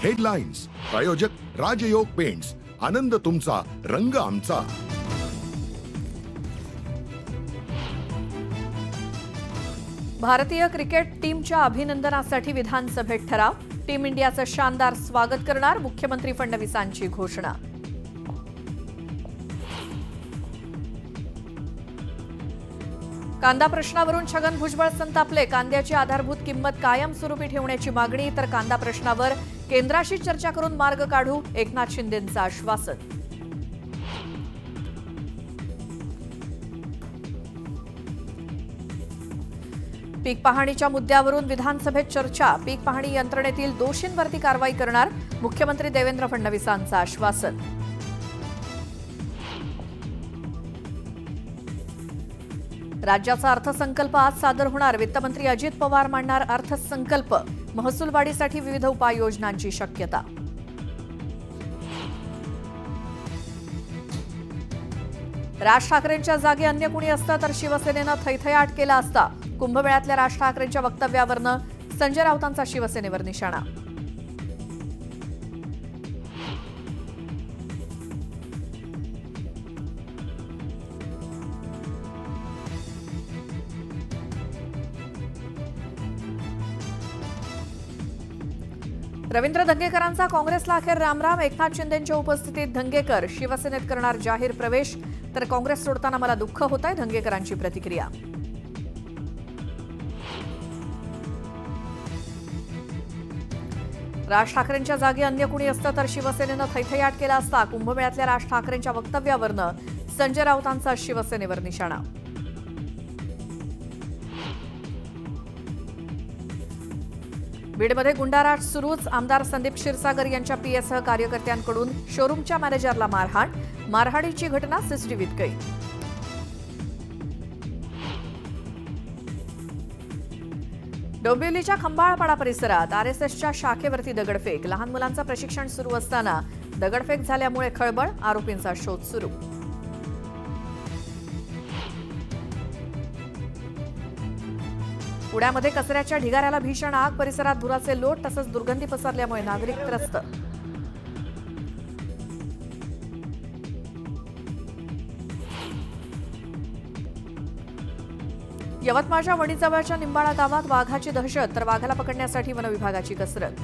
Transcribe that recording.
Headlines प्रायोजक राजयोग paints, आनंद तुमचा, रंग आमचा. भारतीय क्रिकेट टीमच्या अभिनंदनासाठी विधानसभेत ठराव. टीम इंडियाचं शानदार स्वागत करणार मुख्यमंत्री फडणवीसांची घोषणा. कांदा प्रश्नावरून छगन भुजबळ संतापले. कांद्याची आधारभूत किंमत कायमस्वरूपी ठेवण्याची मागणी, तर कांदा प्रश्नावर केंद्राशी चर्चा करून मार्ग काढू, एकनाथ शिंदेंचं आश्वासन. पीक पाहणीच्या मुद्द्यावरून विधानसभेत चर्चा. पीक पाहणी यंत्रणेतील दोषींवरती कारवाई करणार, मुख्यमंत्री देवेंद्र फडणवीसांचं आश्वासन. राज्याचा अर्थसंकल्प आज सादर होणार. वित्तमंत्री अजित पवार मांडणार अर्थसंकल्प. महसूल वाढीसाठी विविध उपाययोजनांची शक्यता. राज ठाकरेंच्या जागी अन्य कुणी असतं तर शिवसेनेनं थैथयाट केला असता. कुंभमेळ्यातल्या राज ठाकरेंच्या वक्तव्यावरनं संजय राऊतांचा शिवसेनेवर निशाणा. रवींद्र धंगेकरांचा काँग्रेसला अखेर रामराम. एकनाथ शिंदेंच्या उपस्थितीत धंगेकर शिवसेनेत करणार जाहीर प्रवेश, तर काँग्रेस सोडताना मला दुःख होतंय, धंगेकरांची प्रतिक्रिया. राज ठाकरेंच्या जागी अन्य कुणी असतं तर शिवसेनेनं थैथयाट केला असता. कुंभमेळ्यातल्या राज ठाकरेंच्या वक्तव्यावरनं संजय राऊतांचा शिवसेनेवर निशाणा. बीडमध्ये गुंडाराज सुरूच. आमदार संदीप क्षीरसागर यांच्या पीएसह कार्यकर्त्यांकडून शोरूमच्या मॅनेजरला मारहाण. मारहाणीची घटना सीसीटीव्हीत कैद. डोंबिवलीच्या खंबाळपाडा परिसरात आरएसएसच्या शाखेवरती दगडफेक. लहान मुलांचं प्रशिक्षण सुरू असताना दगडफेक झाल्यामुळे खळबळ. आरोपींचा शोध सुरू. पुण्यामध्ये कचऱ्याच्या ढिगाऱ्याला भीषण आग. परिसरात धुराचे लोट तसंच दुर्गंधी पसरल्यामुळे नागरिक त्रस्त. यवतमाळच्या वणीजवळच्या निंबाळा गावात वाघाची दहशत, तर वाघाला पकडण्यासाठी वनविभागाची कसरत.